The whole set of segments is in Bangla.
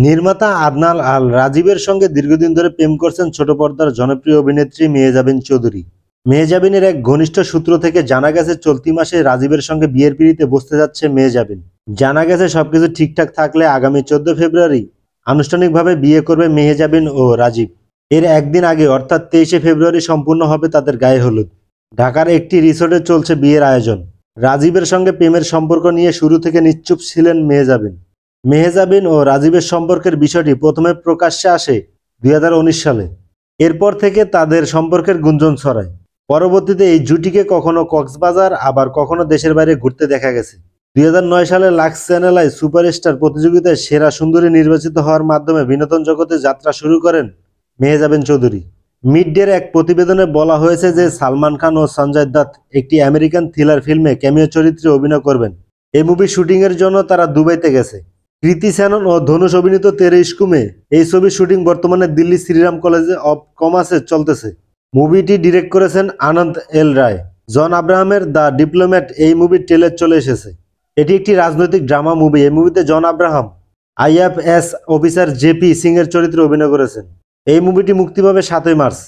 নির্মাতা আদনান আল রাজীবের সঙ্গে দীর্ঘদিন ধরে প্রেম করছেন ছোট পর্দার জনপ্রিয় অভিনেত্রী মেহজাবিন চৌধুরী। মেহজাবিনের এক ঘনিষ্ঠ সূত্র থেকে জানা গেছে চলতি মাসে রাজীবের সঙ্গে বিয়ের পিঁড়িতে বসতে যাচ্ছে মেহজাবিন। জানা গেছে সবকিছু ঠিকঠাক থাকলে আগামী 14 ফেব্রুয়ারি আনুষ্ঠানিকভাবে বিয়ে করবে মেহজাবিন ও রাজীব। এর একদিন আগে অর্থাৎ 23শে ফেব্রুয়ারি সম্পূর্ণ হবে তাদের গায়ে হলুদ। ঢাকার একটি রিসোর্টে চলছে বিয়ের আয়োজন। রাজীবের সঙ্গে প্রেমের সম্পর্ক নিয়ে শুরু থেকে নিশ্চুপ ছিলেন মেহজাবিন। মেহজাবিন ও রাজীবের সম্পর্কের বিষয়টি প্রথমে প্রকাশ্যে আসে 2019 সালে। এরপর থেকে তাদের সম্পর্কের গুঞ্জন ছড়ায়। পরবর্তীতে এই জুটিকে কখনো কক্সবাজার আবার কখনো দেশের বাইরে ঘুরতে দেখা গেছে। 2009 সালে লাক্স চ্যানেল সুপারস্টার প্রতিযোগিতায় সেরা সুন্দরী নির্বাচিত হওয়ার মাধ্যমে বিনোদন জগতে যাত্রা শুরু করেন মেহজাবিন চৌধুরী। মিড ডের এক প্রতিবেদনে বলা হয়েছে যে সালমান খান ও সঞ্জয় দত্ত একটি আমেরিকান থ্রিলার ফিল্মে ক্যামিও চরিত্রে অভিনয় করবেন। এই মুভি শুটিংয়ের জন্য তারা দুবাইতে গেছে। কৃতি সেনন ও ধনুষ অভিনীত তেরে ইস্কুমে এই ছবির শুটিং বর্তমানে দিল্লি শ্রীরাম কলেজে অব কমার্সে চলতেছে। মুভিটি ডিরেক্ট করেছেন আনন্দ এল রায়। জন আব্রাহামের দ্য ডিপ্লোম্যাট এই মুভির ট্রেলার চলে এসেছে। এটি একটি রাজনৈতিক ড্রামা মুভি। এই মুভিতে John Abraham IFS officer JP Singh এর চরিত্রে অভিনয় করেছেন। এই মুভিটি মুক্তি পাবে 7ই মার্চ।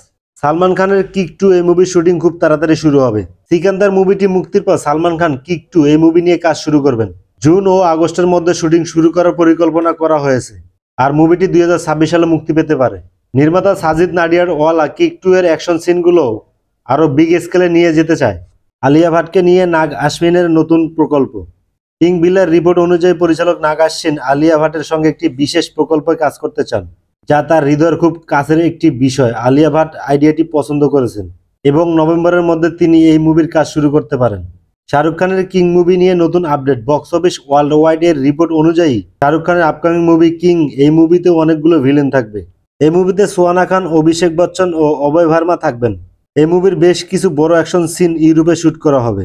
সালমান খানের কিক 2 এই মুভির শুটিং খুব তাড়াতাড়ি শুরু হবে। সিকান্দার মুভিটি মুক্তির পর সালমান খান কিক 2 এই মুভি নিয়ে কাজ শুরু করবেন। জুন ও আগস্টের মধ্যে শুটিং শুরু করার পরিকল্পনা করা হয়েছে। আর মুভিটি 2026 সালে মুক্তি পেতে পারে। নির্মাতা সাজিদ নাডিয়ার ওয়ালা কিক 2 এর অ্যাকশন সিনগুলো আরও বিগ স্কেলে নিয়ে যেতে চায়। আলিয়া ভাটকে নিয়ে নাগ আশ্বিনের নতুন প্রকল্প। পিঙ্ক বিলের রিপোর্ট অনুযায়ী পরিচালক নাগ আশ্বিন আলিয়া ভাটের সঙ্গে একটি বিশেষ প্রকল্পে কাজ করতে চান, যা তার হৃদয়ের খুব কাছের একটি বিষয়। আলিয়া ভাট আইডিয়াটি পছন্দ করেছেন এবং নভেম্বরের মধ্যে তিনি এই মুভির কাজ শুরু করতে পারেন। শাহরুখ খানের কিং মুভি নিয়ে নতুন update. Box office world wide এর রিপোর্ট অনুযায়ী শাহরুখ খানের আপকামিং মুভি কিং এই মুভিতে অনেকগুলো ভিলেন থাকবে। এই মুভিতে সোহানা খান, অভিষেক বচ্চন ও অভয় ভার্মা থাকবেন। এই মুভির বেশ কিছু বড় অ্যাকশন সিন ইউরোপে শুট করা হবে।